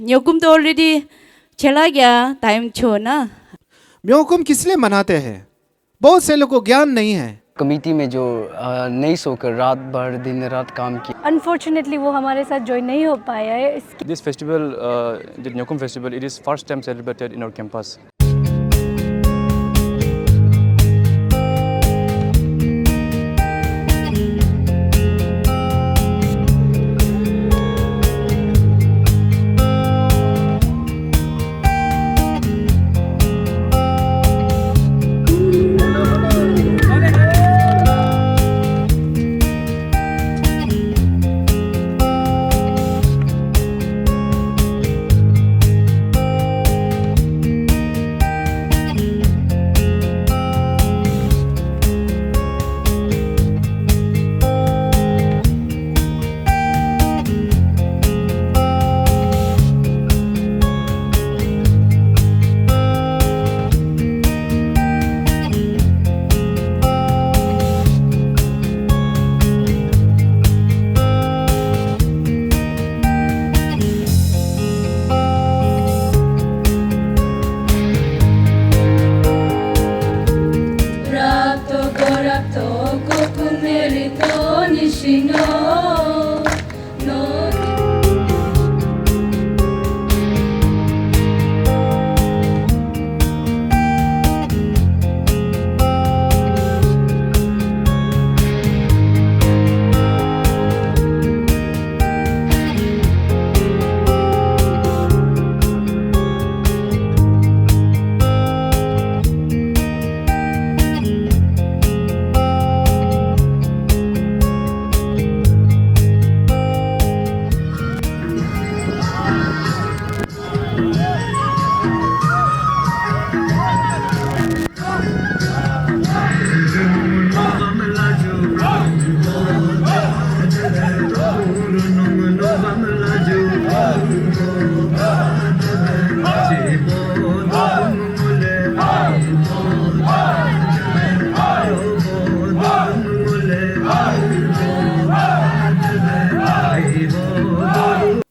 न्योकुम तो ऑलरेडी चला गया, टाइम छोड़ना। म्योकुम किस लिए मनाते हैं? बहुत से लोगों को ज्ञान नहीं है। कमेटी में जो नहीं सोकर रात भर दिन रात काम किया। अनफॉर्चुनेटली वो हमारे साथ ज्वाइन नहीं हो पाया है। This festival, the Nyokum festival, it is first time celebrated in our campus.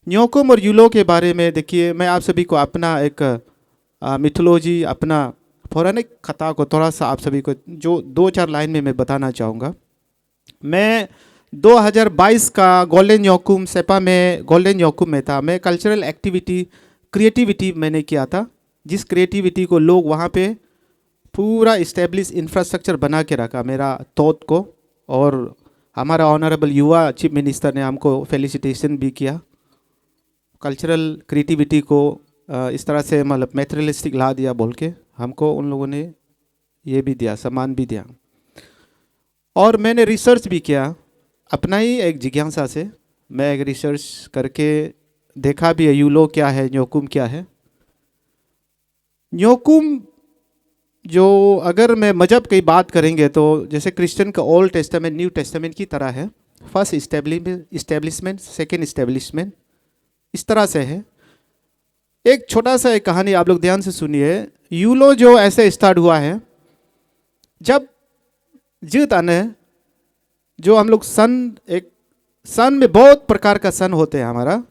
Nyokum और यूलो के बारे में देखिए, मैं आप सभी को अपना एक मिथोलॉजी, अपना पौराणिक कथा को थोड़ा सा आप सभी को जो 2-4 लाइन में मैं बताना चाहूँगा। मैं 2022 का गोल्डन न्योकुम सेपा में गोल्डन न्योकुम में था। मैं कल्चरल एक्टिविटी, क्रिएटिविटी मैंने किया था, जिस क्रिएटिविटी को लोग वहाँ पे पूरा इस्टेब्लिश इंफ्रास्ट्रक्चर बना के रखा मेरा तोत को, और हमारा ऑनरेबल युवा चीफ मिनिस्टर ने हमको फेलिसिटेशन भी किया। कल्चरल क्रिएटिविटी को इस तरह से मतलब मैटेरियलिस्टिक ला दिया बोल के हमको उन लोगों ने ये भी दिया, सम्मान भी दिया। और मैंने रिसर्च भी किया अपना ही एक जिज्ञासा से। मैं एक रिसर्च करके देखा भी है यूलो क्या है, न्योकुम क्या है। न्योकुम जो अगर मैं मजहब की बात करेंगे तो जैसे क्रिश्चियन का ओल्ड टेस्टामेंट न्यू टेस्टामेंट की तरह है। फर्स्ट इस्टेब्लिशमेंट, सेकेंड इस्टेब्लिशमेंट, इस तरह से है। एक छोटा सा एक कहानी आप लोग ध्यान से सुनिए। यूलो जो ऐसे स्टार्ट हुआ है, जब जीत आने जो हम लोग सन में बहुत प्रकार का सन होते हैं हमारा,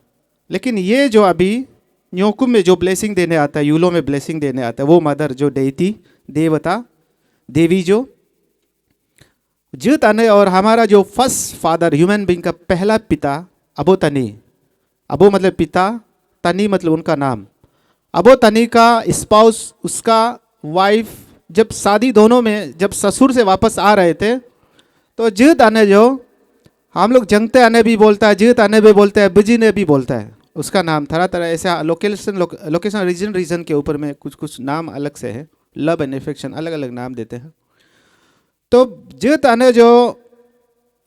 लेकिन ये जो अभी न्योकुम में जो ब्लेसिंग देने आता है, यूलो में ब्लेसिंग देने आता है, वो मदर जो डेटी, देवता, देवी जो जीत आने, और हमारा जो फर्स्ट फादर ह्यूमन बीइंग का पहला पिता अबो तनी, अबो मतलब पिता, तनी मतलब उनका नाम। अबो तनी का स्पाउस, उसका वाइफ, जब शादी दोनों में जब ससुर से वापस आ रहे थे तो जीत आने जो हम लोग जंगते आने भी बोलता है, जीत आने भी बोलते हैं, बिजी ने भी बोलता है, उसका नाम तरह तरह ऐसे लोकेशन रीजन के ऊपर में कुछ कुछ नाम अलग से है। लव एंड एफेक्शन अलग अलग नाम देते हैं। तो जीत आने जो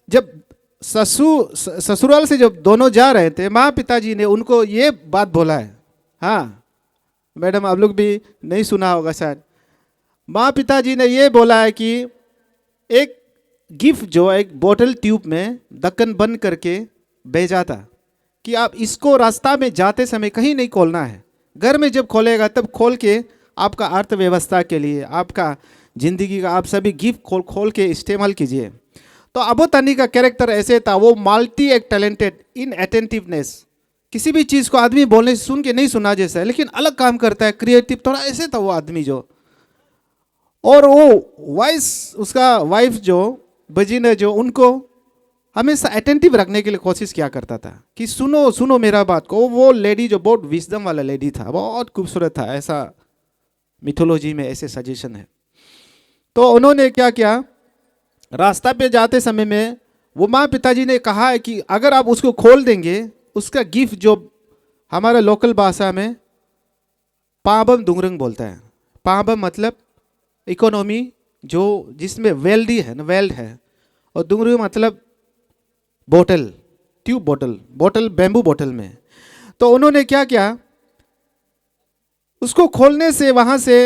जब ससुराल से जब दोनों जा रहे थे, माँ पिताजी ने उनको ये बात बोला है। हाँ मैडम, आप लोग भी नहीं सुना होगा शायद। माँ पिताजी ने ये बोला है कि एक गिफ्ट जो एक बोतल ट्यूब में ढक्कन बंद करके भेजा था कि आप इसको रास्ता में जाते समय कहीं नहीं खोलना है, घर में जब खोलेगा तब खोल के आपका अर्थव्यवस्था के लिए, आपका ज़िंदगी का आप सभी गिफ्ट खोल के इस्तेमाल कीजिए। तो अबो तनी का कैरेक्टर ऐसे था, वो मल्टी एक टैलेंटेड, इन अटेंटिवनेस, किसी भी चीज़ को आदमी बोलने से सुन के नहीं सुना जैसा है, लेकिन अलग काम करता है, क्रिएटिव थोड़ा ऐसे था वो आदमी जो। और वो वॉइस उसका वाइफ जो बजीन है जो, उनको हमेशा अटेंटिव रखने के लिए कोशिश किया करता था कि सुनो सुनो मेरा बात को। वो लेडी जो बहुत विजडम वाला लेडी था, बहुत खूबसूरत था, ऐसा मिथोलॉजी में ऐसे सजेशन है। तो उन्होंने क्या किया, रास्ता पे जाते समय में वो माँ पिताजी ने कहा है कि अगर आप उसको खोल देंगे, उसका गिफ्ट जो हमारा लोकल भाषा में पाबम दुंगरंग बोलता है। पाबम मतलब इकोनॉमी जो जिसमें वेल्डी है ना, वेल्ड है, और दुंगरंग मतलब बोतल, ट्यूब बोतल, बोतल बैम्बू बोतल में। तो उन्होंने क्या किया, उसको खोलने से वहाँ से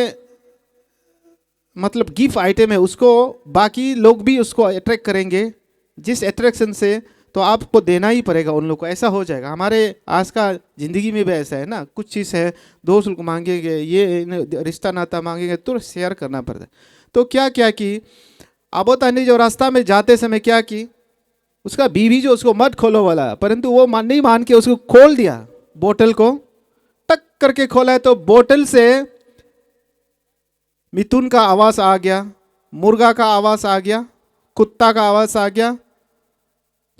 मतलब गिफ्ट आइटम है, उसको बाकी लोग भी उसको अट्रैक्ट करेंगे, जिस अट्रैक्शन से तो आपको देना ही पड़ेगा उन लोग को, ऐसा हो जाएगा। हमारे आज का ज़िंदगी में भी ऐसा है ना, कुछ चीज़ है दोस्त लोग मांगेंगे, ये रिश्ता नाता मांगेंगे तो शेयर करना पड़ता है। तो क्या क्या कि आबोतानी जो रास्ता में जाते समय क्या की, उसका बीवी जो उसको मत खोलो वाला, परंतु वो नहीं मान के उसको खोल दिया, बोतल को टक करके खोला है। तो बोतल से मिथुन का आवाज़ आ गया, मुर्गा का आवाज़ आ गया, कुत्ता का आवाज़ आ गया,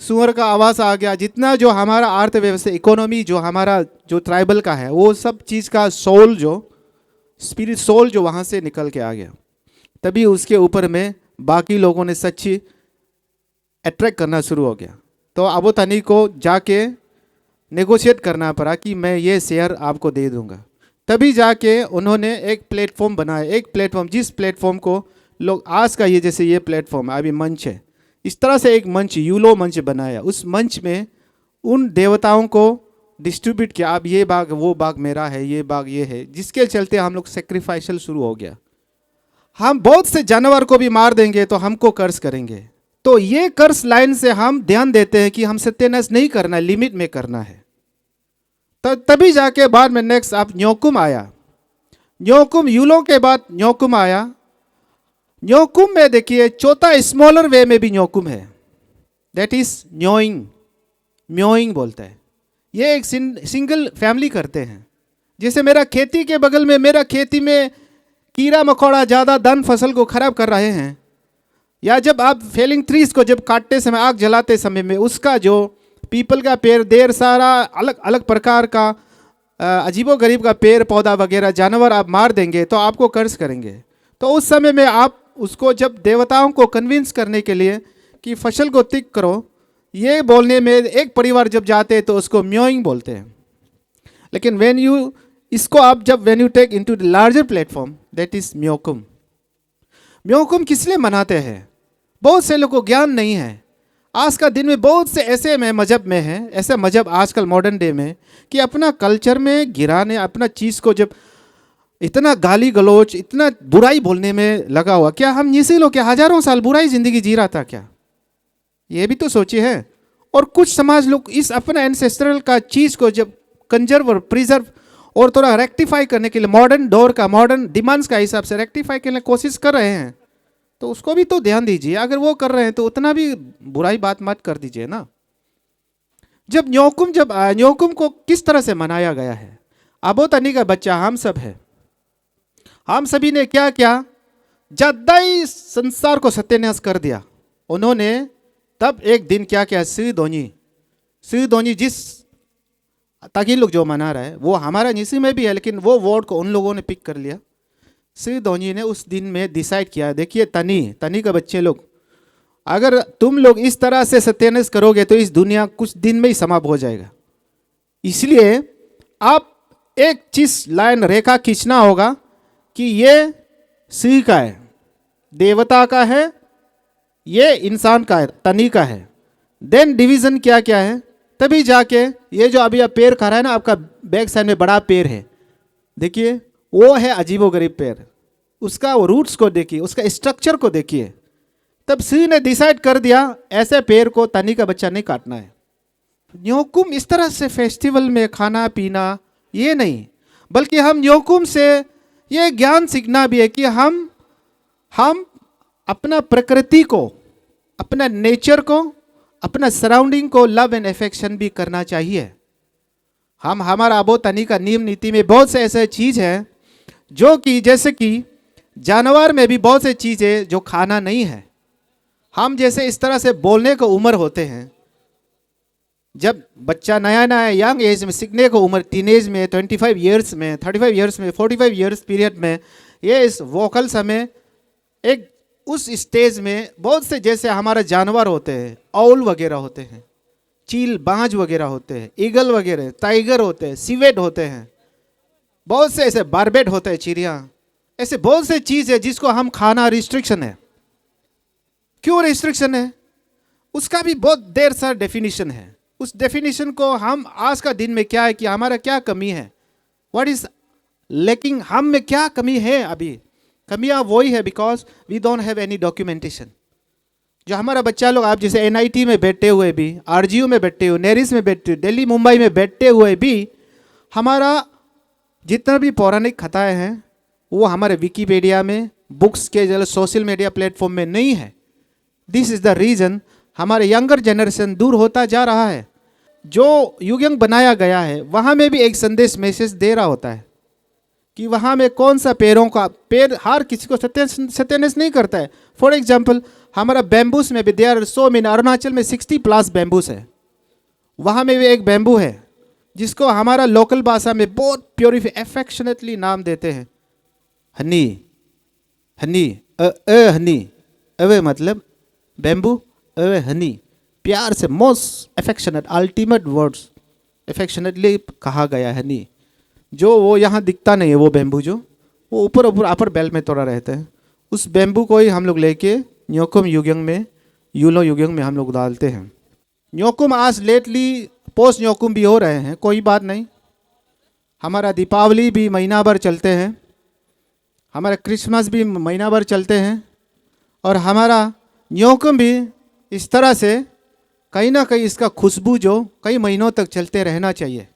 सुअर का आवाज़ आ गया। जितना जो हमारा अर्थव्यवस्था इकोनॉमी जो हमारा जो ट्राइबल का है, वो सब चीज़ का सोल जो स्पिरिट सोल जो वहाँ से निकल के आ गया। तभी उसके ऊपर में बाकी लोगों ने सच्ची अट्रैक्ट करना शुरू हो गया। तो आबोतानी को जाके नेगोशिएट करना पड़ा कि मैं ये शेयर आपको दे दूंगा। तभी जाके उन्होंने एक प्लेटफॉर्म बनाया, एक प्लेटफॉर्म जिस प्लेटफॉर्म को लोग आज का ये जैसे ये प्लेटफॉर्म अभी मंच है, इस तरह से एक मंच यूलो मंच बनाया। उस मंच में उन देवताओं को डिस्ट्रीब्यूट किया, अब ये बाग वो बाग मेरा है, ये बाग ये है, जिसके चलते हम लोग सेक्रीफाइशल शुरू हो गया। हम बहुत से जानवर को भी मार देंगे तो हमको कर्ज करेंगे। तो ये कर्ज लाइन से हम ध्यान देते हैं कि हम सत्यानाश नहीं करना, लिमिट में करना है। तो तभी जाके बाद में नेक्स्ट आप न्योकुम आया, न्योकुम यूलो के बाद न्योकुम आया। न्योकुम में देखिए चौथा स्मॉलर वे में भी न्योकुम है, दैट इज न्योइंग, म्योइंग बोलता है। ये एक सिंगल फैमिली करते हैं। जैसे मेरा खेती के बगल में, मेरा खेती में कीड़ा मकोड़ा ज़्यादा धन फसल को खराब कर रहे हैं, या जब आप फेलिंग ट्रीज को जब काटते समय, आग जलाते समय में उसका जो पीपल का पेड़, देर सारा अलग अलग प्रकार का अजीबो गरीब का पेड़ पौधा वगैरह जानवर आप मार देंगे तो आपको कर्ज करेंगे। तो उस समय में आप उसको जब देवताओं को कन्विंस करने के लिए कि फसल को तिक करो, ये बोलने में एक परिवार जब जाते हैं तो उसको म्योइंग बोलते हैं। लेकिन व्हेन यू इसको आप जब when you take into the larger platform, that is Myokum. Myokum किस लिए मनाते हैं? बहुत से लोगों को ज्ञान नहीं है। आज का दिन में बहुत से ऐसे में मजहब में है, ऐसे मजहब आजकल मॉडर्न डे में कि अपना कल्चर में गिराने, अपना चीज़ को जब इतना गाली गलौच, इतना बुराई बोलने में लगा हुआ। क्या हम इसी लोग क्या हजारों साल बुराई जिंदगी जी रहा था क्या? ये भी तो सोचिए है। और कुछ समाज लोग इस अपना एंसेस्ट्रल का चीज़ को जब कंजर्व और प्रिजर्व और थोड़ा रेक्टिफाई करने के लिए मॉडर्न दौर का, मॉडर्न डिमांड्स का हिसाब से रेक्टिफाई करने की कोशिश कर रहे हैं, तो उसको भी तो ध्यान दीजिए। अगर वो कर रहे हैं तो उतना भी बुराई बात मत कर दीजिए ना। जब न्योकुम को किस तरह से मनाया गया है? आबोतानी का बच्चा हम सब है। हम सभी ने क्या किया? ज्यादा ही संसार को सत्यानाश कर दिया। उन्होंने तब एक दिन क्या किया? सिदोनी जिस ताकि लोग जो मना रहा है वो हमारा निसी में भी है, लेकिन वो वर्ड को उन लोगों ने पिक कर लिया। सिदोनी ने उस दिन में डिसाइड किया, देखिए तनी का बच्चे लोग, अगर तुम लोग इस तरह से सत्यानाश करोगे तो इस दुनिया कुछ दिन में ही समाप्त हो जाएगा। इसलिए आप एक चीज लाइन रेखा खींचना होगा कि ये सी का है, देवता का है, ये इंसान का है, तनी का है। देन डिवीजन क्या क्या है, तभी जाके ये जो अभी आप पेड़ खा रहा है ना, आपका बैक साइड में बड़ा पेड़ है, देखिए वो है अजीबोगरीब पेड़। उसका वो रूट्स को देखिए, उसका स्ट्रक्चर को देखिए। तब सी ने डिसाइड कर दिया ऐसे पेड़ को तनी का बच्चा नहीं काटना है। न्योकुम इस तरह से फेस्टिवल में खाना पीना ये नहीं, बल्कि हम न्योकुम से ये ज्ञान सीखना भी है कि हम अपना प्रकृति को, अपना नेचर को, अपना सराउंडिंग को लव एंड अफेक्शन भी करना चाहिए। हम हमारा अबो तनी का नियम नीति में बहुत से ऐसे चीज़ हैं जो कि जैसे कि जानवर में भी बहुत से चीज़ें जो खाना नहीं है। हम जैसे इस तरह से बोलने को उम्र होते हैं, जब बच्चा नया नया यंग एज में सीखने को उम्र, टीनेज में, 25 ईयर्स में, 35 ईयर्स में, 45 ईयर्स पीरियड में, ये इस वोकल समय एक उस स्टेज में बहुत से जैसे हमारे जानवर होते हैं, औल वगैरह होते हैं, चील बाज वगैरह होते हैं, ईगल वगैरह, टाइगर होते हैं, सिवेट होते हैं, बहुत से ऐसे बारबेट होते हैं, चिड़िया, ऐसे बहुत से चीज़ है जिसको हम खाना रिस्ट्रिक्शन है। क्यों रिस्ट्रिक्शन है? उसका भी बहुत देर सारा डेफिनेशन है। उस डेफिनेशन को हम आज का दिन में क्या है कि हमारा क्या कमी है, व्हाट इज लेकिन हम में क्या कमी है? अभी कमियां वही है because we don't have any documentation. जो हमारा बच्चा लोग, आप जैसे एनआईटी में बैठे हुए भी, आरजीयू में बैठे हुए, नेरिस में बैठे हुए, दिल्ली मुंबई में बैठे हुए भी, हमारा जितना भी पौराणिक कथाएं हैं वो हमारे विकीपीडिया में, बुक्स के जो सोशल मीडिया प्लेटफॉर्म में नहीं है। दिस इज़ द रीज़न हमारे यंगर जनरेशन दूर होता जा रहा है। जो युगयंग बनाया गया है वहाँ में भी एक संदेश, मैसेज दे रहा होता है कि वहाँ में कौन सा पेड़ों का पेड़ हर किसी को सत्यानाश नहीं करता है। फॉर एग्जाम्पल हमारा बैम्बूस में भी there are so many, Arunachal में 60+ बैम्बूस है, वहाँ में भी एक बैम्बू है जिसको हमारा लोकल भाषा में बहुत प्योरिफाई एफेक्शनेटली नाम देते हैं हनी। हनी हनी, अवे मतलब बैम्बू, अवे हनी, प्यार से, मोस्ट एफेक्शनेट, अल्टीमेट वर्ड्स एफेक्शनेटली कहा गया है हनी। जो वो यहाँ दिखता नहीं है, वो बैम्बू जो वो ऊपर ऊपर अपर बेल्ट में तोड़ा रहता है, उस बैम्बू को ही हम लोग लेके न्योकुम युगयंग में, यूलो युगयंग में हम लोग डालते हैं। न्योकुम आज लेटली पोस्ट न्योकुम भी हो रहे हैं, कोई बात नहीं। हमारा दीपावली भी महीना भर चलते हैं, हमारा क्रिसमस भी महीना भर चलते हैं, और हमारा न्योकुम भी इस तरह से कहीं ना कहीं इसका खुशबू जो कई महीनों तक चलते रहना चाहिए।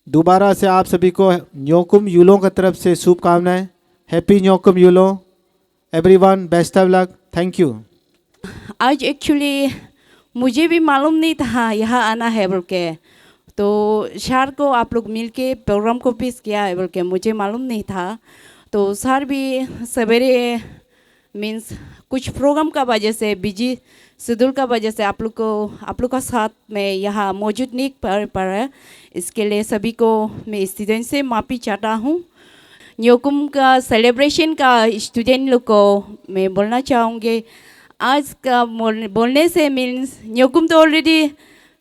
दोबारा से आप सभी को न्योकुम यूलो की तरफ से शुभकामनाएं। Happy Nyokum yellow everyone, best of luck, thank you. आज एक्चुअली मुझे भी मालूम नहीं था यहाँ आना है बोल के, तो सर को आप लोग मिल के प्रोग्राम को पेश किया है बोल के मुझे मालूम नहीं था। तो सर भी सवेरे मीन्स कुछ प्रोग्राम का वजह से, बिजी शेड्यूल का वजह से आप लोग का साथ में यहाँ मौजूद नहीं कर पा रहा है। इसके लिए सभी को मैं स्टूडेंट से माफ़ी चाहता हूँ। न्योकुम का सेलिब्रेशन का स्टूडेंट लोग को मैं बोलना चाहूँगी, आज का बोलने से मीन्स न्योकुम तो ऑलरेडी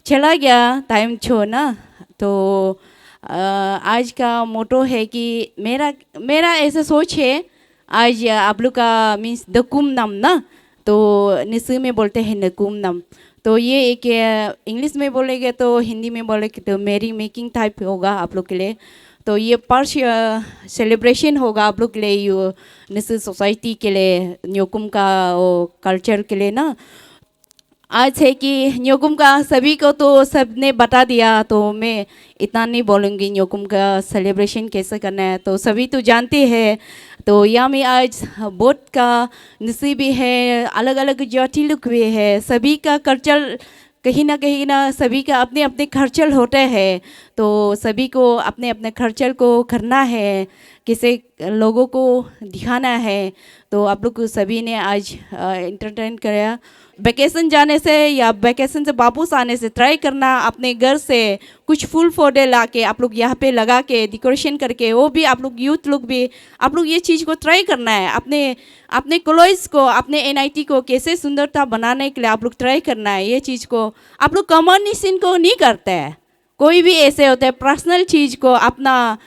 चला गया, टाइम छोड़ना। तो आज का मोटो है कि मेरा ऐसा सोच है, आज आप लोग का मीन्स दकुम नाम ना, तो निसु में बोलते हैं नकुम नाम, तो ये एक इंग्लिश में बोलेंगे तो हिंदी में बोलेंगे तो मेरी मेकिंग टाइप होगा आप लोग के लिए। तो ये पर्स सेलिब्रेशन होगा आप लोग के लिए, ये निसु सोसाइटी के लिए, न्योकुम का वो कल्चर के लिए ना। आज है कि न्योकुम का सभी को तो सबने बता दिया, तो मैं इतना नहीं बोलूँगी न्योकुम का सेलिब्रेशन कैसे करना है, तो सभी तो जानते हैं। तो यहाँ में आज बहुत का नसीब भी है, अलग अलग जाति लोग भी है, सभी का कल्चर कहीं ना सभी का अपने अपने खर्चल होते हैं, तो सभी को अपने अपने खर्चल को करना है, किसी लोगों को दिखाना है। तो आप लोग सभी ने आज इंटरटेन कराया। वैकेशन जाने से या वैकेशन से वापस आने से ट्राई करना अपने घर से कुछ फूल पौधे ला के आप लोग यहाँ पे लगा के डेकोरेशन करके, वो भी आप लोग यूथ लोग भी आप लोग ये चीज़ को ट्राई करना है। अपने कॉलेज को, अपने एनआईटी को कैसे सुंदरता बनाने के लिए आप लोग ट्राई करना है। ये चीज़ को आप लोग कॉमन को नहीं करते हैं, कोई भी ऐसे होता है पर्सनल चीज़ को अपना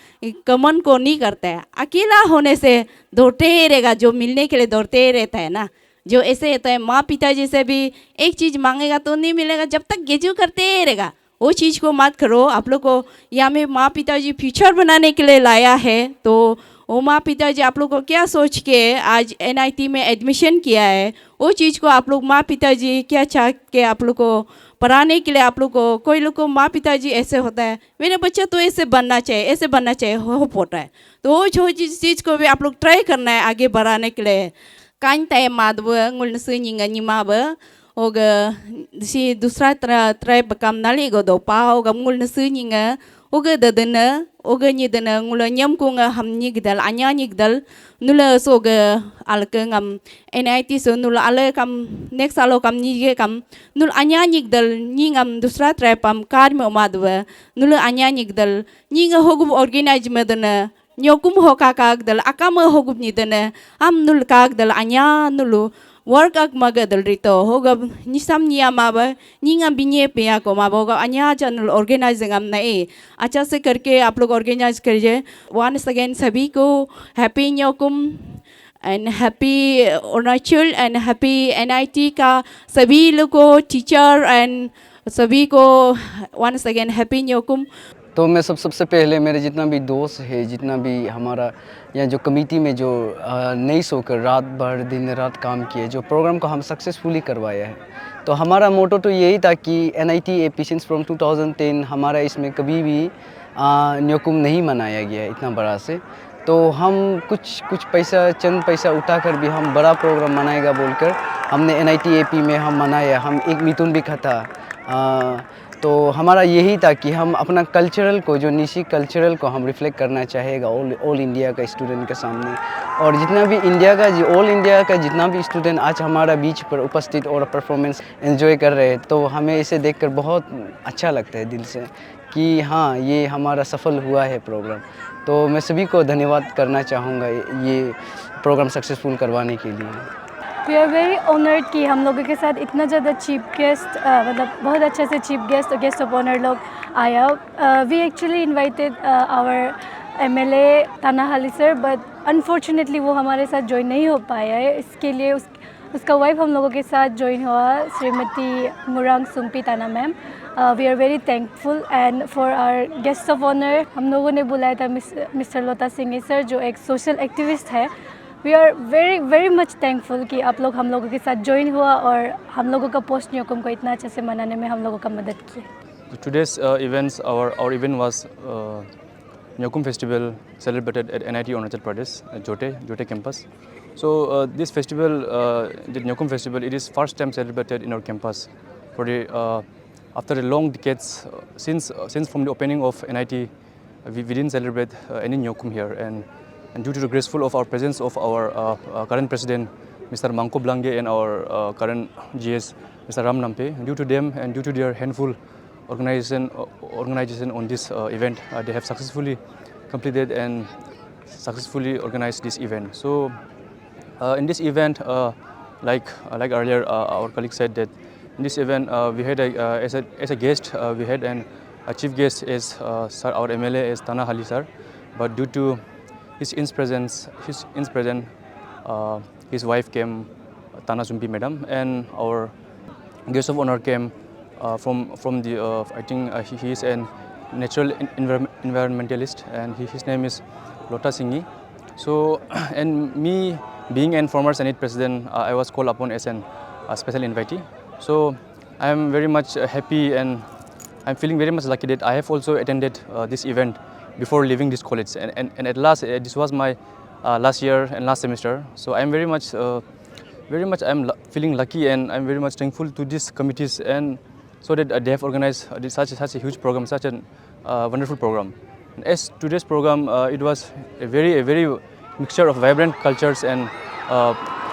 कॉमन को नहीं करता है। अकेला होने से दौड़ते ही रहेगा, जो मिलने के लिए दौड़ते ही रहता है ना। जो ऐसे होता है माँ पिताजी से भी एक चीज़ मांगेगा तो नहीं मिलेगा, जब तक गेजू करते ही रहेगा, वो चीज़ को मत करो। आप लोग को यहाँ में माँ पिताजी फ्यूचर बनाने के लिए लाया है, तो वो माँ पिताजी आप लोग को क्या सोच के आज एनआईटी में एडमिशन किया है, वो चीज़ को आप लोग माँ पिताजी क्या चाह के आप लोग को पढ़ाने के लिए आप लोग को, कोई लोग को माँ पिताजी ऐसे होता है मेरा बच्चा तो ऐसे बनना चाहिए, ऐसे बनना चाहिए, हो पोता है। तो वो जो चीज़ को भी आप लोग ट्राई करना है आगे बढ़ाने के लिए। कान तय माधव ngul से निंगा निमा ब ओगा सी दूसरा ट्राई बकम नाली गो दो पा ओगा ngul से निंगा oga dadana oga ni dana ngula nyam ko nga ham ni gidal anya ni gidal nula so ga alka ngam NIT so nula ale kam next alo kam ni ge kam nul anya ni gidal ni ngam dusra trapam kar me madwa nula anya ni gidal ni nga hogub organize madana nyokum ho kakak dal akama hogub ni dana am nul kak dal anya nulu work ak maga dal rito hogab nisam niya maba ninga binye पे को माबोगा अन्य channel organising हम नहीं अच्छा से करके आप लोग ऑर्गेनाइज करिए वंस अगेन सभी को happy Nyokum and happy Arunachal and happy NIT का सभी लोग को टीचर एंड सभी को वंस अगेन हैप्पी न्योकुम। तो मैं सबसे पहले मेरे जितना भी दोस्त है, जितना भी हमारा यहाँ जो कमेटी में जो नहीं सोकर रात भर दिन रात काम किए, जो प्रोग्राम को हम सक्सेसफुली करवाया है। तो हमारा मोटो तो यही था कि NIT AP सिंस फ्रॉम 2010 हमारा इसमें कभी भी न्योकुम नहीं मनाया गया इतना बड़ा से। तो हम कुछ पैसा चंद पैसा उठाकर भी हम बड़ा प्रोग्राम मनाएगा बोलकर हमने NIT AP में हम मनाया। हम एक मिथुन भी था। तो हमारा यही था कि हम अपना कल्चरल को, जो निशी कल्चरल को हम रिफ्लेक्ट करना चाहेगा ऑल इंडिया का स्टूडेंट के सामने। और जितना भी इंडिया का ऑल इंडिया का जितना भी स्टूडेंट आज हमारा बीच पर उपस्थित और परफॉर्मेंस एंजॉय कर रहे हैं, तो हमें इसे देखकर बहुत अच्छा लगता है दिल से कि हाँ, ये हमारा सफल हुआ है प्रोग्राम। तो मैं सभी को धन्यवाद करना चाहूँगा ये प्रोग्राम सक्सेसफुल करवाने के लिए। वी आर वेरी ऑनर्ड कि हम लोगों के साथ इतना ज़्यादा चीफ गेस्ट मतलब बहुत अच्छे से चीफ गेस्ट और गेस्ट ऑफ ऑनर लोग आया। We actually invited our MLA Tanahali sir, but unfortunately वो हमारे साथ ज्वाइन नहीं हो पाया है। इसके लिए उसका वाइफ हम लोगों के साथ ज्वाइन हुआ, Shrimati Murang Sumpi Tana ma'am. We are very thankful and for our guest of honour हम लोगों ने बुलाया था मिस्टर लोटा सिंह सर, जो एक सोशल एक्टिविस्ट है। We are very much thankful कि आप लोग हम लोगों के साथ ज्वाइन हुआ और हम लोगों का पोस्ट न्योकुम को इतना अच्छे से मनाने में हम लोगों का मदद की। Today's events, our event was Nyokum Festival celebrated at NIT Arunachal Pradesh, Jote campus. So this festival, the Nyokum Festival, it is first time celebrated in our campus. For the after a long decades since from the opening of NIT, we didn't celebrate any Nyokum here, and due to the graceful of our presence of our current president, Mr. Mangko Blange, and our current GS, Mr. Ram Nampe, due to them and due to their handful organization on this event, they have successfully completed and successfully organized this event. So in this event, like earlier our colleague said, that in this event we had as a guest we had a chief guest is sir, our MLA is Tana Hali sir, but due to his presence, his wife came, Tana Zumpi madam, and our guest of honor came from the I think he is a natural environmentalist, and his name is Lota Singhi. So and me being a former Senate president, I was called upon as a special invitee. So I am very much happy, and I'm feeling very much lucky that I have also attended this event before leaving this college, and at last this was my last year and last semester. So I'm very much feeling lucky, and I'm very much thankful to these committees, and so that they have organized such a huge program, such a wonderful program. As today's program, it was a very mixture of vibrant cultures and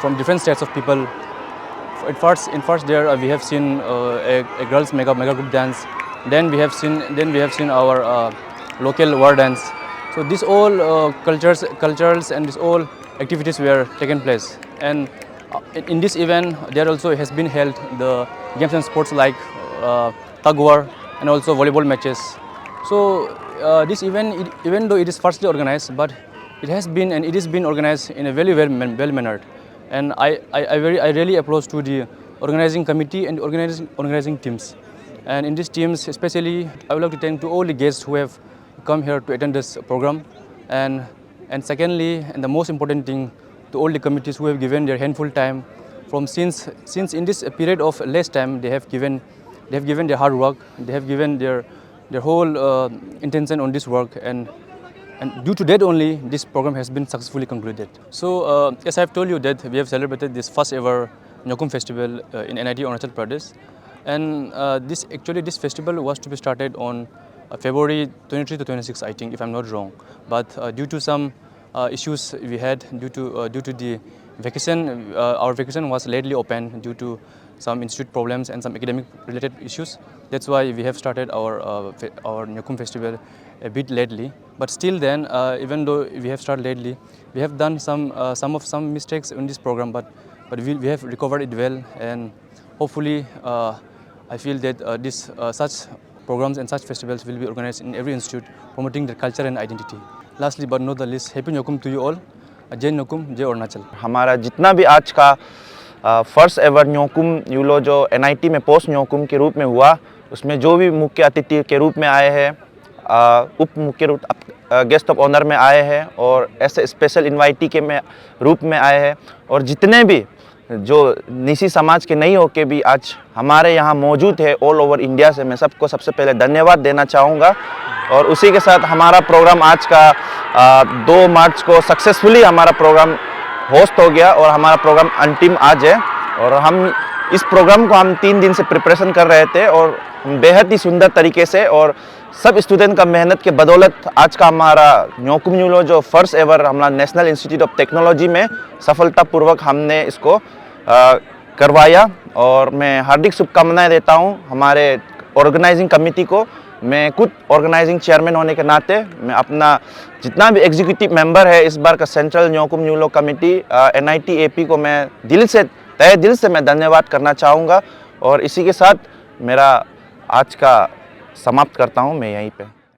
from different states of people. In first there we have seen a girls mega group dance. Then we have seen our local war dance. So these all cultures and these all activities were taken place. And in this event, there also has been held the games and sports like tug war and also volleyball matches. So this event, even though it is firstly organized, but it has been and it is been organized in a very well mannered. And I really applaud to the organizing committee and organizing teams. And in these teams, especially, I would like to thank to all the guests who have come here to attend this program. And secondly, and the most important thing, to all the committees who have given their handful time. From since in this period of less time, they have given their hard work. They have given their whole intention on this work, and due to that only, this program has been successfully concluded. So as I have told you that we have celebrated this first ever Nyokum Festival in NIT Arunachal Pradesh, and this festival was to be started on February 23 to 26, I think, if I'm not wrong. But due to some issues we had due to the vacation, our vacation was lately open due to some institute problems and some academic related issues. That's why we have started our Nyokum festival a bit lately. But still then, even though we have started lately, we have done some mistakes in this program, but we have recovered it well, and hopefully I feel that such programs and such festivals will be organized in every institute, promoting their culture and identity. Lastly but not the least, Happy Nyokum to you all. Jai Nyokum, Jai Arunachal. हमारा जितना भी आज का first ever Nyokum yellow जो NIT में post Nyokum के रूप में हुआ, उसमें जो भी मुख्य अतिथि के रूप में आए हैं, उप मुख्य रूप गेस्ट ऑफ ऑनर में आए हैं और ऐसे स्पेशल इनवाइटी के रूप में आए हैं, और जितने भी जो निसी समाज के नहीं होके भी आज हमारे यहाँ मौजूद है ऑल ओवर इंडिया से, मैं सबको सबसे पहले धन्यवाद देना चाहूँगा। और उसी के साथ हमारा प्रोग्राम आज का 2 मार्च को सक्सेसफुली हमारा प्रोग्राम होस्ट हो गया और हमारा प्रोग्राम अंतिम आज है। और हम इस प्रोग्राम को हम 3 दिन से प्रिपरेशन कर रहे थे और हम बेहद ही सुंदर तरीके से और सब स्टूडेंट का मेहनत के बदौलत आज का हमारा न्योकुम यूलो जो फर्स्ट एवर हमारा नेशनल इंस्टीट्यूट ऑफ टेक्नोलॉजी में सफलतापूर्वक हमने इसको करवाया। और मैं हार्दिक शुभकामनाएं देता हूं हमारे ऑर्गेनाइजिंग कमेटी को। मैं खुद ऑर्गेनाइजिंग चेयरमैन होने के नाते मैं अपना जितना भी एग्जीक्यूटिव मेंबर है इस बार का central Nyokum yellow committee NIT AP को मैं तहे दिल से मैं धन्यवाद करना चाहूँगा। और इसी के साथ मेरा आज का समाप्त करता हूँ मैं यहीं पे।